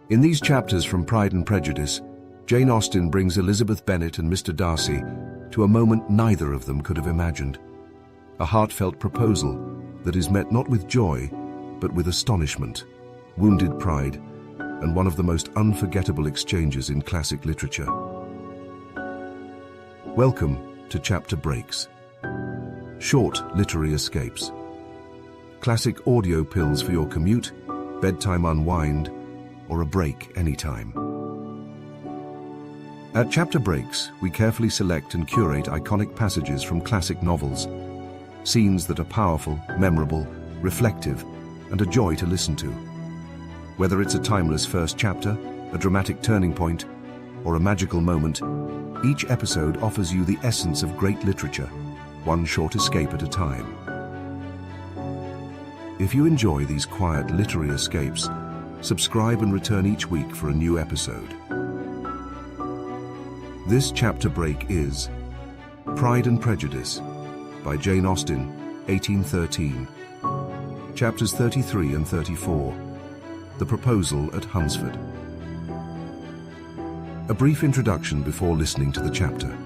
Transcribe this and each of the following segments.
In these chapters from Pride and Prejudice, Jane Austen brings Elizabeth Bennet and Mr. Darcy to a moment neither of them could have imagined. A heartfelt proposal that is met not with joy, but with astonishment, wounded pride, and one of the most unforgettable exchanges in classic literature. Welcome to Chapter Breaks. Short literary escapes. Classic audio pills for your commute, bedtime unwind, or a break anytime. At Chapter Breaks, we carefully select and curate iconic passages from classic novels, scenes that are powerful, memorable, reflective, and a joy to listen to. Whether it's a timeless first chapter, a dramatic turning point, or a magical moment, each episode offers you the essence of great literature, one short escape at a time. If you enjoy these quiet literary escapes, subscribe and return each week for a new episode. This chapter break is Pride and Prejudice by Jane Austen, 1813. Chapters 33 and 34. The Proposal at Hunsford. A brief introduction before listening to the chapter.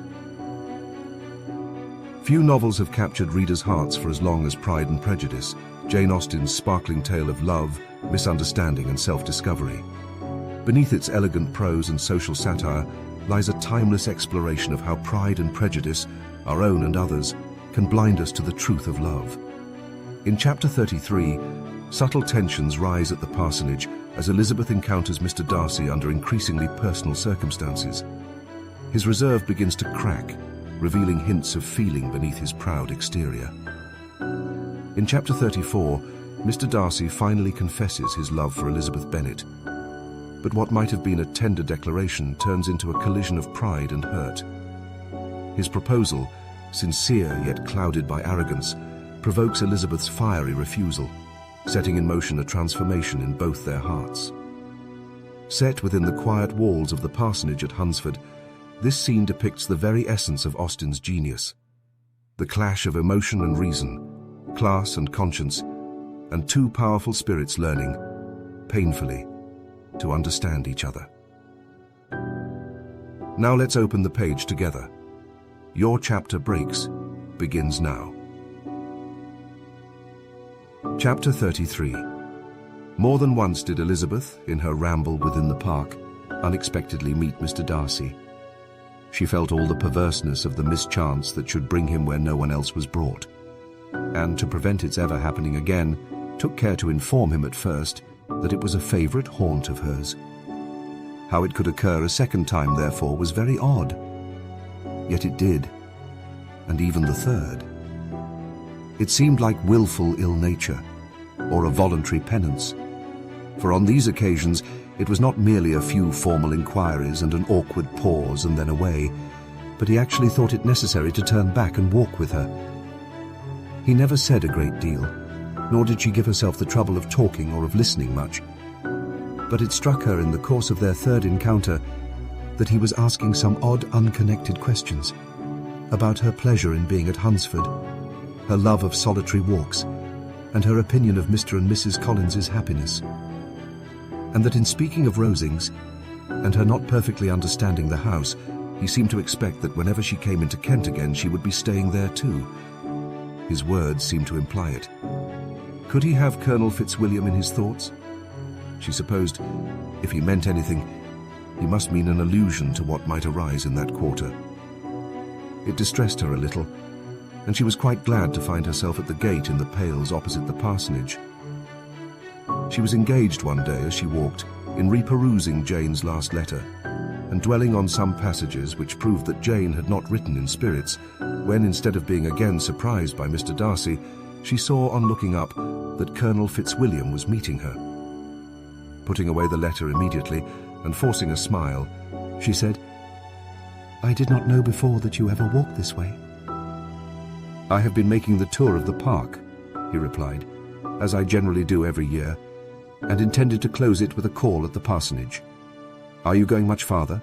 Few novels have captured readers' hearts for as long as Pride and Prejudice, Jane Austen's sparkling tale of love, misunderstanding, and self-discovery. Beneath its elegant prose and social satire lies a timeless exploration of how pride and prejudice, our own and others, can blind us to the truth of love. In Chapter 33, subtle tensions rise at the parsonage as Elizabeth encounters Mr. Darcy under increasingly personal circumstances. His reserve begins to crack, revealing hints of feeling beneath his proud exterior. In Chapter 34, Mr. Darcy finally confesses his love for Elizabeth Bennet, but what might have been a tender declaration turns into a collision of pride and hurt. His proposal, sincere yet clouded by arrogance, provokes Elizabeth's fiery refusal, setting in motion a transformation in both their hearts. Set within the quiet walls of the parsonage at Hunsford, this scene depicts the very essence of Austen's genius. The clash of emotion and reason, class and conscience, and two powerful spirits learning, painfully, to understand each other. Now let's open the page together. Your Chapter Breaks begins now. Chapter 33. More than once did Elizabeth, in her ramble within the park, unexpectedly meet Mr. Darcy. She felt all the perverseness of the mischance that should bring him where no one else was brought, and to prevent its ever happening again, took care to inform him at first that it was a favourite haunt of hers. How it could occur a second time, therefore, was very odd. Yet it did, and even the third. It seemed like willful ill nature, or a voluntary penance, for on these occasions it was not merely a few formal inquiries and an awkward pause and then away, but he actually thought it necessary to turn back and walk with her. He never said a great deal, nor did she give herself the trouble of talking or of listening much. But it struck her in the course of their third encounter that he was asking some odd, unconnected questions about her pleasure in being at Hunsford, her love of solitary walks, and her opinion of Mr. and Mrs. Collins's happiness. And that in speaking of Rosings, and her not perfectly understanding the house, he seemed to expect that whenever she came into Kent again she would be staying there too. His words seemed to imply it. Could he have Colonel Fitzwilliam in his thoughts? She supposed, if he meant anything, he must mean an allusion to what might arise in that quarter. It distressed her a little, and she was quite glad to find herself at the gate in the pales opposite the parsonage. She was engaged one day as she walked in reperusing Jane's last letter, and dwelling on some passages which proved that Jane had not written in spirits, when instead of being again surprised by Mr. Darcy, she saw on looking up that Colonel Fitzwilliam was meeting her. Putting away the letter immediately and forcing a smile, she said, "I did not know before that you ever walked this way." "I have been making the tour of the park," he replied, "as I generally do every year, and intended to close it with a call at the parsonage. Are you going much farther?"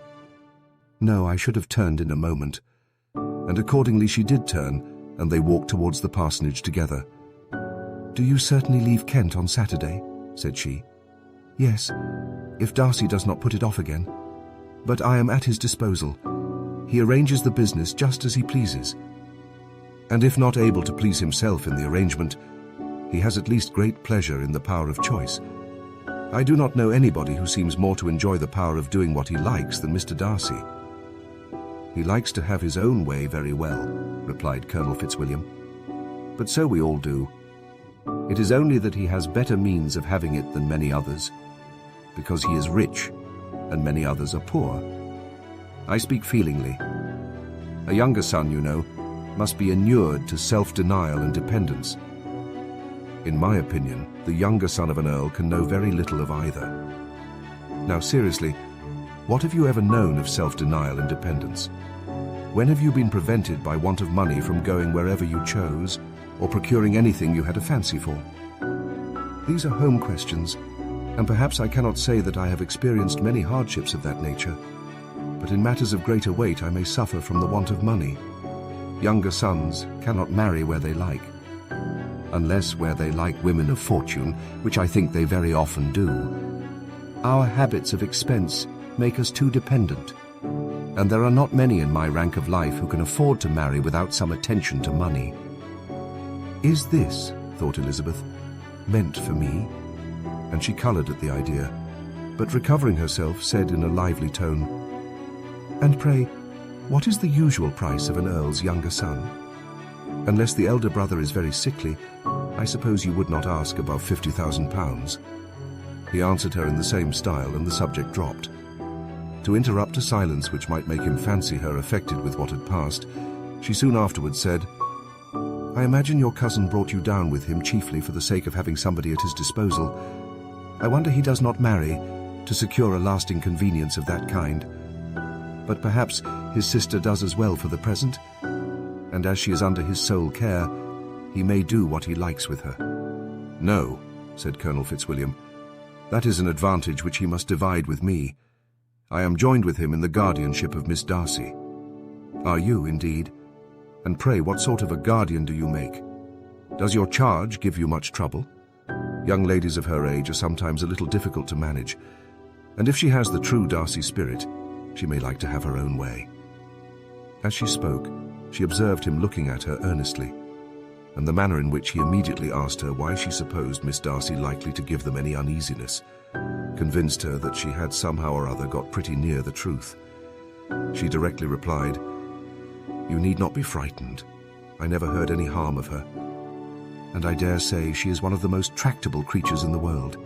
"No, I should have turned in a moment." And accordingly she did turn, and they walked towards the parsonage together. "Do you certainly leave Kent on Saturday?" said she. "Yes, if Darcy does not put it off again. But I am at his disposal. He arranges the business just as he pleases. And if not able to please himself in the arrangement, he has at least great pleasure in the power of choice. I do not know anybody who seems more to enjoy the power of doing what he likes than Mr. Darcy. He likes to have his own way very well, replied Colonel Fitzwilliam. But so we all do. It is only that he has better means of having it than many others, because he is rich, and many others are poor. I speak feelingly. A younger son, you know, must be inured to self-denial and dependence. In my opinion, the younger son of an earl can know very little of either. Now seriously, what have you ever known of self-denial and dependence? When have you been prevented by want of money from going wherever you chose, or procuring anything you had a fancy for? These are home questions, and perhaps I cannot say that I have experienced many hardships of that nature, but in matters of greater weight I may suffer from the want of money. Younger sons cannot marry where they like, unless where they like women of fortune, which I think they very often do. Our habits of expense make us too dependent, and there are not many in my rank of life who can afford to marry without some attention to money. Is this, thought Elizabeth, meant for me? And she coloured at the idea, but recovering herself, said in a lively tone, "And pray, what is the usual price of an earl's younger son? Unless the elder brother is very sickly, I suppose you would not ask above £50,000. He answered her in the same style, and the subject dropped. To interrupt a silence which might make him fancy her affected with what had passed, she soon afterwards said, "I imagine your cousin brought you down with him chiefly for the sake of having somebody at his disposal. I wonder he does not marry to secure a lasting convenience of that kind. But perhaps his sister does as well for the present, and as she is under his sole care, he may do what he likes with her." "No," said Colonel Fitzwilliam. "That is an advantage which he must divide with me. I am joined with him in the guardianship of Miss Darcy." "Are you, indeed? And pray, what sort of a guardian do you make? Does your charge give you much trouble? Young ladies of her age are sometimes a little difficult to manage, and if she has the true Darcy spirit, she may like to have her own way." As she spoke, she observed him looking at her earnestly, and the manner in which he immediately asked her why she supposed Miss Darcy likely to give them any uneasiness convinced her that she had somehow or other got pretty near the truth. She directly replied, "You need not be frightened. I never heard any harm of her, and I dare say she is one of the most tractable creatures in the world.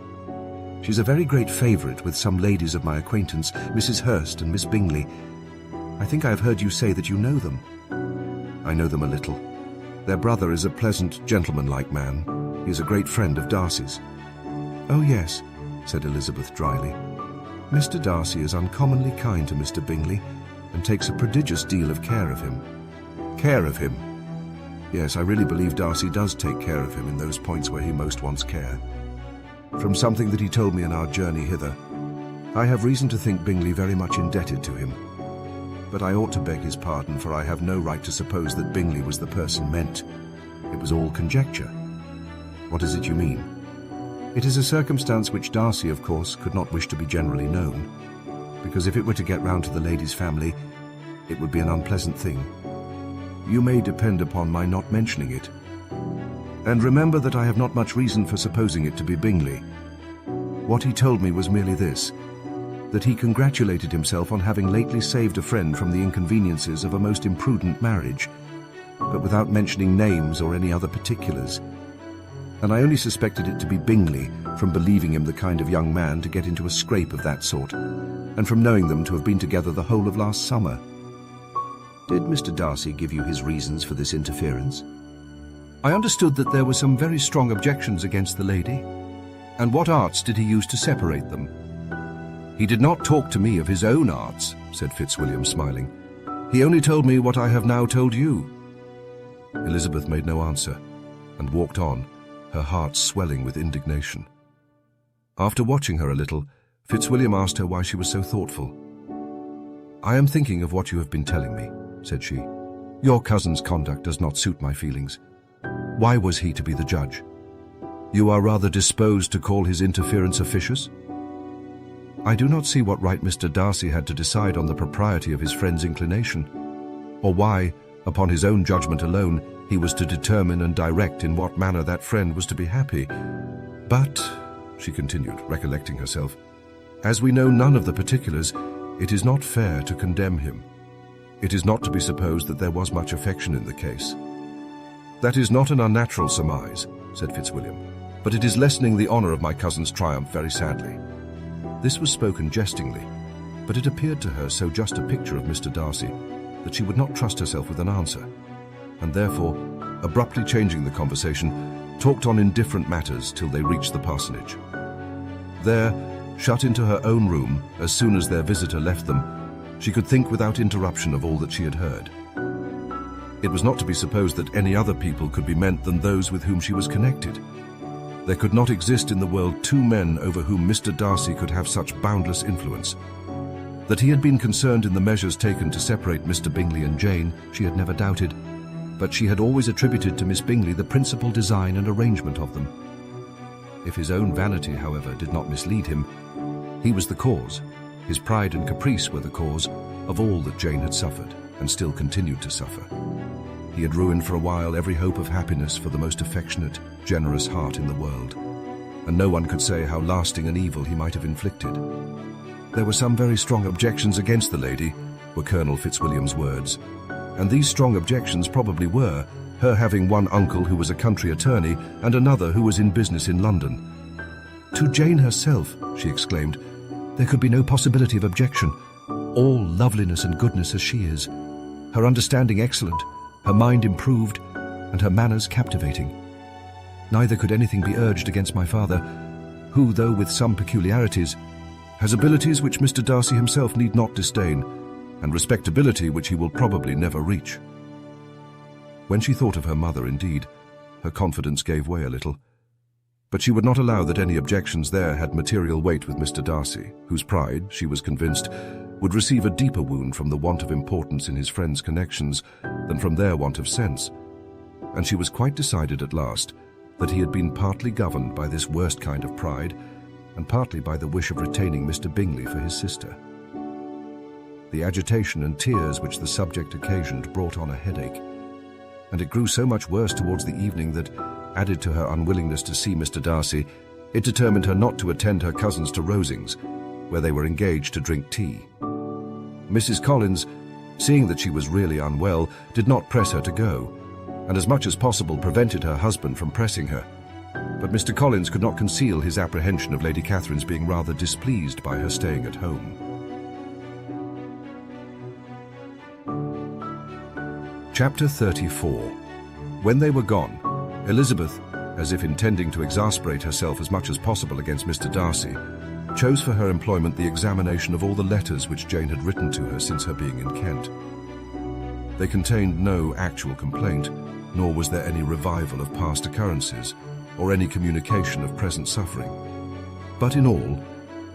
She's a very great favourite with some ladies of my acquaintance, Mrs. Hurst and Miss Bingley. I think I have heard you say that you know them." "I know them a little. Their brother is a pleasant, gentlemanlike man. He is a great friend of Darcy's." "Oh yes," said Elizabeth dryly. "Mr. Darcy is uncommonly kind to Mr. Bingley, and takes a prodigious deal of care of him." "Care of him?" "Yes, I really believe Darcy does take care of him in those points where he most wants care. From something that he told me in our journey hither, I have reason to think Bingley very much indebted to him. But I ought to beg his pardon, for I have no right to suppose that Bingley was the person meant. It was all conjecture." "What is it you mean?" "It is a circumstance which Darcy, of course, could not wish to be generally known, because if it were to get round to the lady's family, it would be an unpleasant thing. You may depend upon my not mentioning it. And remember that I have not much reason for supposing it to be Bingley. What he told me was merely this, that he congratulated himself on having lately saved a friend from the inconveniences of a most imprudent marriage, but without mentioning names or any other particulars. And I only suspected it to be Bingley from believing him the kind of young man to get into a scrape of that sort, and from knowing them to have been together the whole of last summer." "Did Mr. Darcy give you his reasons for this interference?" "I understood that there were some very strong objections against the lady. And what arts did he use to separate them?" "He did not talk to me of his own arts," said Fitzwilliam, smiling. "He only told me what I have now told you." Elizabeth made no answer, and walked on, her heart swelling with indignation. After watching her a little, Fitzwilliam asked her why she was so thoughtful. "I am thinking of what you have been telling me," said she. "Your cousin's conduct does not suit my feelings. Why was he to be the judge? You are rather disposed to call his interference officious?" I do not see what right Mr. Darcy had to decide on the propriety of his friend's inclination, or why, upon his own judgment alone, he was to determine and direct in what manner that friend was to be happy. But, she continued, recollecting herself, as we know none of the particulars, it is not fair to condemn him. It is not to be supposed that there was much affection in the case. That is not an unnatural surmise, said Fitzwilliam, but it is lessening the honour of my cousin's triumph very sadly. This was spoken jestingly, but it appeared to her so just a picture of Mr. Darcy that she would not trust herself with an answer, and therefore, abruptly changing the conversation, talked on indifferent matters till they reached the parsonage. There, shut into her own room, as soon as their visitor left them, she could think without interruption of all that she had heard. It was not to be supposed that any other people could be meant than those with whom she was connected. There could not exist in the world two men over whom Mr. Darcy could have such boundless influence. That he had been concerned in the measures taken to separate Mr. Bingley and Jane, she had never doubted, but she had always attributed to Miss Bingley the principal design and arrangement of them. If his own vanity, however, did not mislead him, he was the cause, his pride and caprice were the cause, of all that Jane had suffered, and still continued to suffer. He had ruined for a while every hope of happiness for the most affectionate, generous heart in the world, and no one could say how lasting an evil he might have inflicted. There were some very strong objections against the lady, were Colonel Fitzwilliam's words, and these strong objections probably were her having one uncle who was a country attorney and another who was in business in London. To Jane herself, she exclaimed, there could be no possibility of objection, all loveliness and goodness as she is, her understanding excellent, her mind improved, and her manners captivating. Neither could anything be urged against my father, who, though with some peculiarities, has abilities which Mr. Darcy himself need not disdain, and respectability which he will probably never reach. When she thought of her mother, indeed, her confidence gave way a little, but she would not allow that any objections there had material weight with Mr. Darcy, whose pride, she was convinced, would receive a deeper wound from the want of importance in his friends' connections than from their want of sense, and she was quite decided at last that he had been partly governed by this worst kind of pride and partly by the wish of retaining Mr. Bingley for his sister. The agitation and tears which the subject occasioned brought on a headache, and it grew so much worse towards the evening that, added to her unwillingness to see Mr. Darcy, it determined her not to attend her cousins to Rosings, where they were engaged to drink tea. Mrs. Collins, seeing that she was really unwell, did not press her to go, and as much as possible prevented her husband from pressing her. But Mr. Collins could not conceal his apprehension of Lady Catherine's being rather displeased by her staying at home. Chapter 34. When they were gone, Elizabeth, as if intending to exasperate herself as much as possible against Mr. Darcy, chose for her employment the examination of all the letters which Jane had written to her since her being in Kent. They contained no actual complaint, nor was there any revival of past occurrences, or any communication of present suffering. But in all,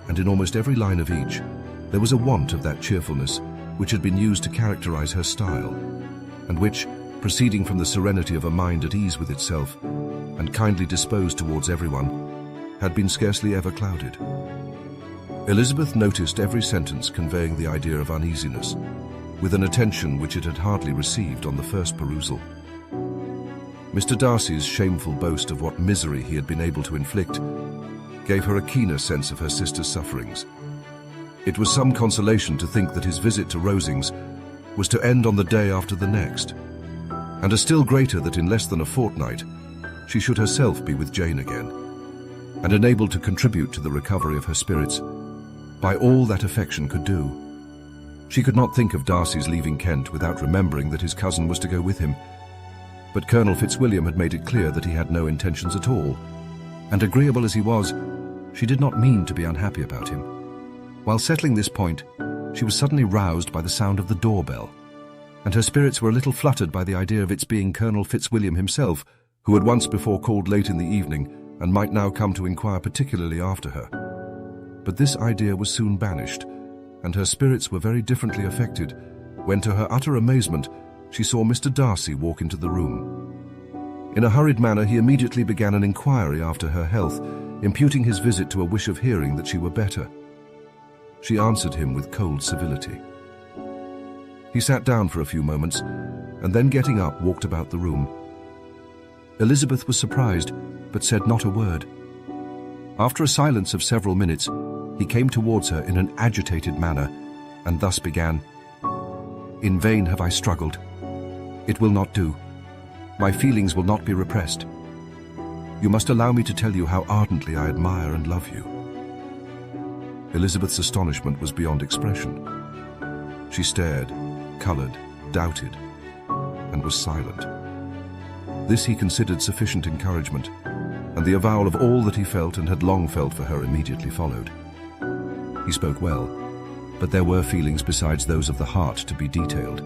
and in almost every line of each, there was a want of that cheerfulness which had been used to characterize her style, and which, proceeding from the serenity of a mind at ease with itself, and kindly disposed towards everyone, had been scarcely ever clouded. Elizabeth noticed every sentence conveying the idea of uneasiness, with an attention which it had hardly received on the first perusal. Mr. Darcy's shameful boast of what misery he had been able to inflict gave her a keener sense of her sister's sufferings. It was some consolation to think that his visit to Rosings was to end on the day after the next, and a still greater that in less than a fortnight she should herself be with Jane again, and enabled to contribute to the recovery of her spirits by all that affection could do. She could not think of Darcy's leaving Kent without remembering that his cousin was to go with him, but Colonel Fitzwilliam had made it clear that he had no intentions at all, and agreeable as he was, she did not mean to be unhappy about him. While settling this point, she was suddenly roused by the sound of the doorbell, and her spirits were a little fluttered by the idea of its being Colonel Fitzwilliam himself, who had once before called late in the evening and might now come to inquire particularly after her. But this idea was soon banished, and her spirits were very differently affected when, to her utter amazement, she saw Mr. Darcy walk into the room. In a hurried manner he immediately began an inquiry after her health, imputing his visit to a wish of hearing that she were better. She answered him with cold civility. He sat down for a few moments, and then getting up, walked about the room. Elizabeth was surprised, but said not a word. After a silence of several minutes, he came towards her in an agitated manner, and thus began, "In vain have I struggled. It will not do. My feelings will not be repressed. You must allow me to tell you how ardently I admire and love you." Elizabeth's astonishment was beyond expression. She stared, coloured, doubted, and was silent. This he considered sufficient encouragement, and the avowal of all that he felt and had long felt for her immediately followed. He spoke well, but there were feelings besides those of the heart to be detailed,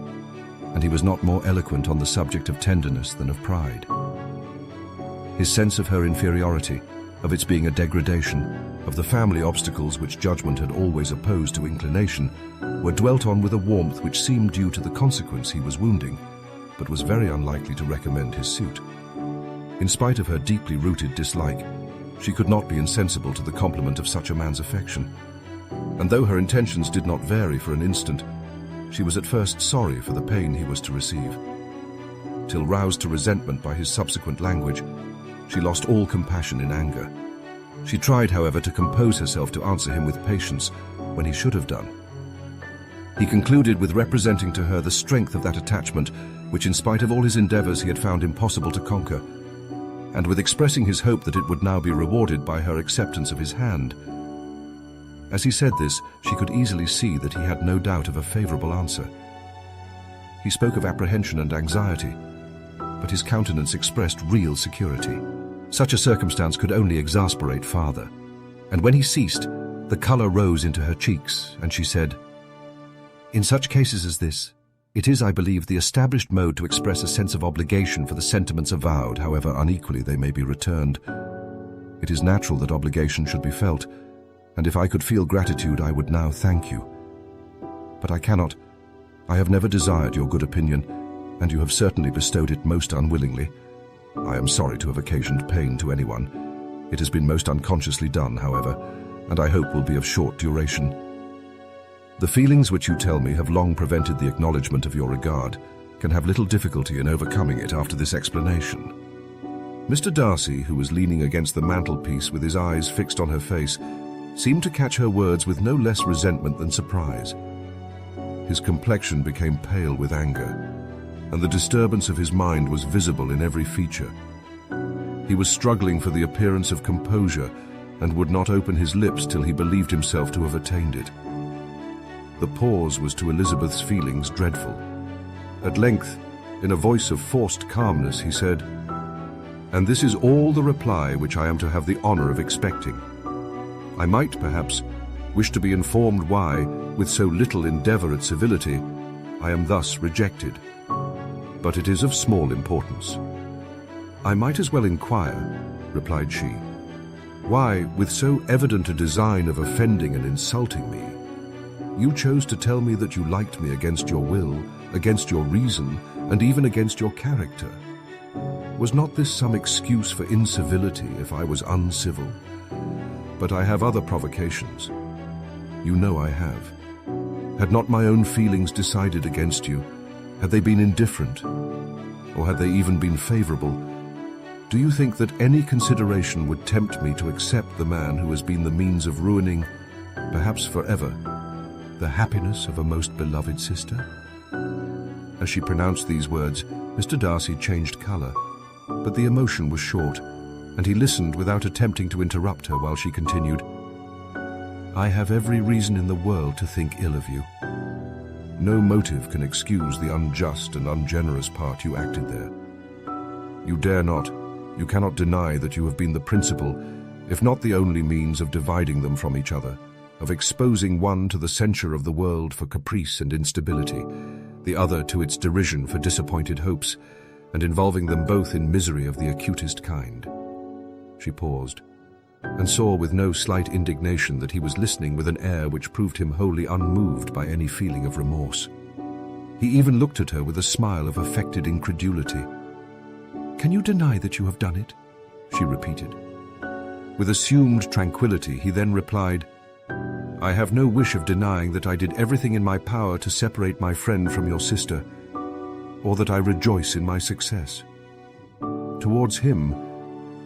and he was not more eloquent on the subject of tenderness than of pride. His sense of her inferiority, of its being a degradation, of the family obstacles which judgment had always opposed to inclination, were dwelt on with a warmth which seemed due to the consequence he was wounding, but was very unlikely to recommend his suit. In spite of her deeply rooted dislike, she could not be insensible to the compliment of such a man's affection, and though her intentions did not vary for an instant, she was at first sorry for the pain he was to receive, till roused to resentment by his subsequent language, she lost all compassion in anger. She tried, however, to compose herself to answer him with patience when he should have done. He concluded with representing to her the strength of that attachment which, in spite of all his endeavours, he had found impossible to conquer, and with expressing his hope that it would now be rewarded by her acceptance of his hand. As he said this, she could easily see that he had no doubt of a favourable answer. He spoke of apprehension and anxiety, but his countenance expressed real security. Such a circumstance could only exasperate father, and when he ceased, the colour rose into her cheeks, and she said, "In such cases as this, it is, I believe, the established mode to express a sense of obligation for the sentiments avowed, however unequally they may be returned. It is natural that obligation should be felt, and if I could feel gratitude, I would now thank you. But I cannot. I have never desired your good opinion, and you have certainly bestowed it most unwillingly. I am sorry to have occasioned pain to anyone. It has been most unconsciously done, however, and I hope will be of short duration. The feelings which you tell me have long prevented the acknowledgement of your regard, can have little difficulty in overcoming it after this explanation." Mr. Darcy, who was leaning against the mantelpiece with his eyes fixed on her face, seemed to catch her words with no less resentment than surprise. His complexion became pale with anger, and the disturbance of his mind was visible in every feature. He was struggling for the appearance of composure, and would not open his lips till he believed himself to have attained it. The pause was to Elizabeth's feelings dreadful. At length, in a voice of forced calmness, he said, "And this is all the reply which I am to have the honour of expecting. I might, perhaps, wish to be informed why, with so little endeavour at civility, I am thus rejected. But it is of small importance." "I might as well inquire," replied she, "why, with so evident a design of offending and insulting me, you chose to tell me that you liked me against your will, against your reason, and even against your character. Was not this some excuse for incivility if I was uncivil? But I have other provocations. You know I have. Had not my own feelings decided against you, had they been indifferent, or had they even been favourable, do you think that any consideration would tempt me to accept the man who has been the means of ruining, perhaps forever, the happiness of a most beloved sister?" As she pronounced these words, Mr. Darcy changed colour, but the emotion was short, and he listened without attempting to interrupt her while she continued, "I have every reason in the world to think ill of you. No motive can excuse the unjust and ungenerous part you acted there. You dare not, you cannot deny that you have been the principal, if not the only means of dividing them from each other, of exposing one to the censure of the world for caprice and instability, the other to its derision for disappointed hopes, and involving them both in misery of the acutest kind." She paused, and saw with no slight indignation that he was listening with an air which proved him wholly unmoved by any feeling of remorse. He even looked at her with a smile of affected incredulity. "Can you deny that you have done it?" she repeated. With assumed tranquillity, he then replied, I have no wish of denying that I did everything in my power to separate my friend from your sister, or that I rejoice in my success. Towards him,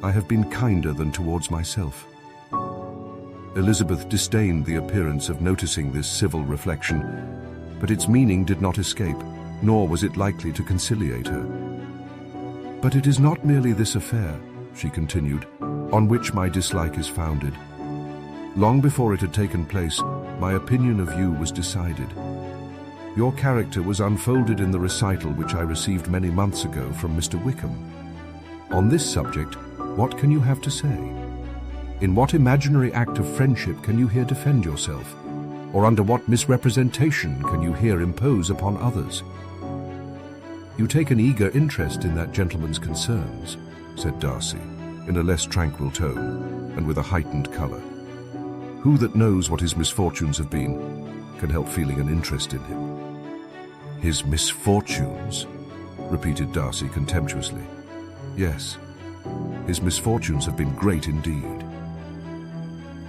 I have been kinder than towards myself." Elizabeth disdained the appearance of noticing this civil reflection, but its meaning did not escape, nor was it likely to conciliate her. "But it is not merely this affair," she continued, "on which my dislike is founded. Long before it had taken place, my opinion of you was decided. Your character was unfolded in the recital which I received many months ago from Mr. Wickham. On this subject, what can you have to say? In what imaginary act of friendship can you here defend yourself? Or under what misrepresentation can you here impose upon others? You take an eager interest in that gentleman's concerns," said Darcy, in a less tranquil tone, and with a heightened colour. "Who that knows what his misfortunes have been can help feeling an interest in him?" "His misfortunes?" repeated Darcy contemptuously. "Yes, his misfortunes have been great indeed."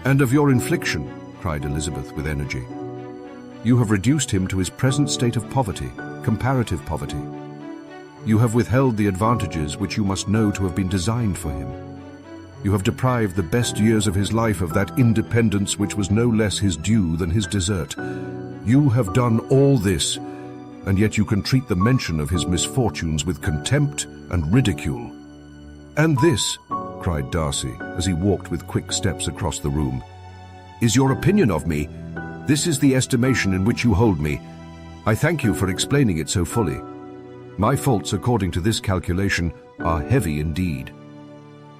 "And of your infliction," cried Elizabeth with energy. "You have reduced him to his present state of poverty, comparative poverty. You have withheld the advantages which you must know to have been designed for him. You have deprived the best years of his life of that independence which was no less his due than his desert. You have done all this, and yet you can treat the mention of his misfortunes with contempt and ridicule." "And this," cried Darcy, as he walked with quick steps across the room, "is your opinion of me? This is the estimation in which you hold me. I thank you for explaining it so fully. My faults, according to this calculation, are heavy indeed.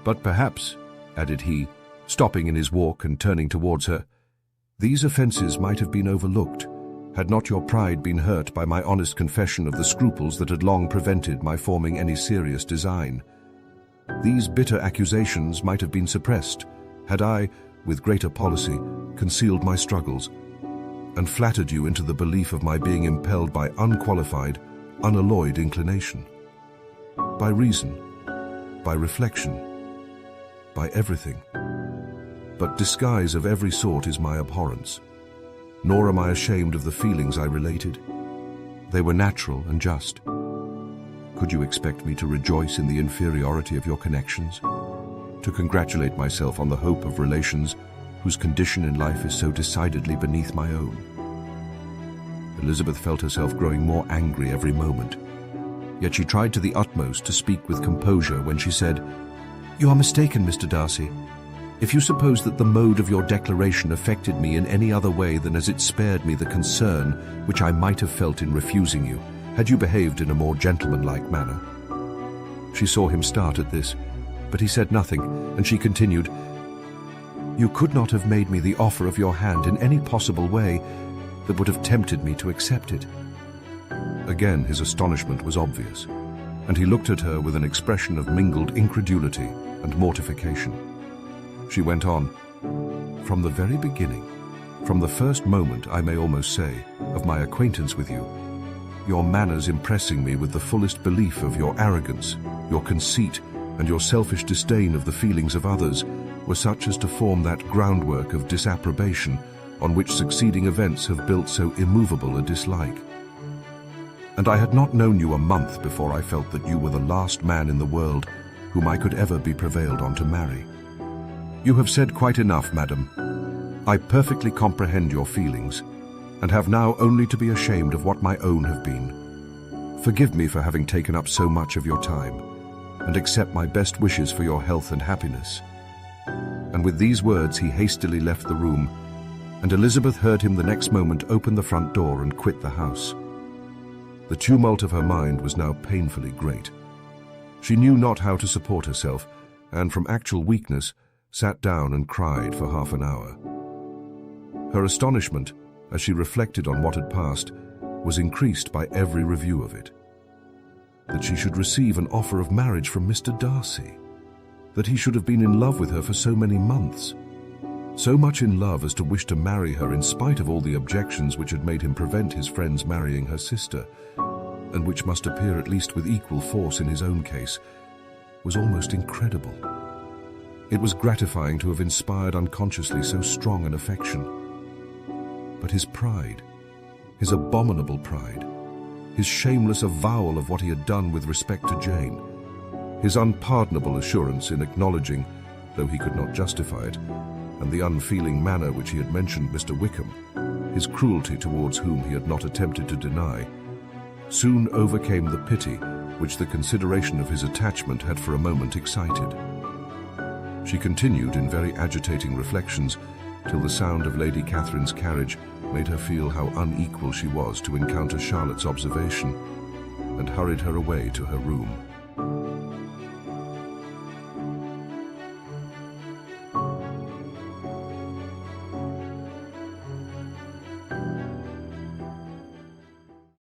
But perhaps," added he, stopping in his walk and turning towards her, "these offences might have been overlooked, had not your pride been hurt by my honest confession of the scruples that had long prevented my forming any serious design. These bitter accusations might have been suppressed, had I, with greater policy, concealed my struggles, and flattered you into the belief of my being impelled by unqualified, unalloyed inclination. By reason, by reflection, by everything. But disguise of every sort is my abhorrence, nor am I ashamed of the feelings I related. They were natural and just. Could you expect me to rejoice in the inferiority of your connections? To congratulate myself on the hope of relations whose condition in life is so decidedly beneath my own?" Elizabeth felt herself growing more angry every moment. Yet she tried to the utmost to speak with composure when she said, "You are mistaken, Mr. Darcy. If you suppose that the mode of your declaration affected me in any other way than as it spared me the concern which I might have felt in refusing you, had you behaved in a more gentlemanlike manner." She saw him start at this, but he said nothing, and she continued, "You could not have made me the offer of your hand in any possible way that would have tempted me to accept it." Again his astonishment was obvious, and he looked at her with an expression of mingled incredulity and mortification. She went on, "From the very beginning, from the first moment, I may almost say, of my acquaintance with you, your manners impressing me with the fullest belief of your arrogance, your conceit, and your selfish disdain of the feelings of others were such as to form that groundwork of disapprobation on which succeeding events have built so immovable a dislike. And I had not known you a month before I felt that you were the last man in the world whom I could ever be prevailed on to marry. You have said quite enough, madam. I perfectly comprehend your feelings, and have now only to be ashamed of what my own have been. Forgive me for having taken up so much of your time, and accept my best wishes for your health and happiness." And with these words he hastily left the room, and Elizabeth heard him the next moment open the front door and quit the house. The tumult of her mind was now painfully great. She knew not how to support herself, and from actual weakness sat down and cried for half an hour. Her astonishment, as she reflected on what had passed, was increased by every review of it. That she should receive an offer of marriage from Mr. Darcy, that he should have been in love with her for so many months, so much in love as to wish to marry her in spite of all the objections which had made him prevent his friends marrying her sister, and which must appear at least with equal force in his own case, was almost incredible. It was gratifying to have inspired unconsciously so strong an affection, But his pride, his abominable pride, his shameless avowal of what he had done with respect to Jane, his unpardonable assurance in acknowledging, though he could not justify it, and the unfeeling manner which he had mentioned Mr. Wickham, his cruelty towards whom he had not attempted to deny, soon overcame the pity which the consideration of his attachment had for a moment excited. She continued in very agitating reflections till the sound of Lady Catherine's carriage made her feel how unequal she was to encounter Charlotte's observation, and hurried her away to her room.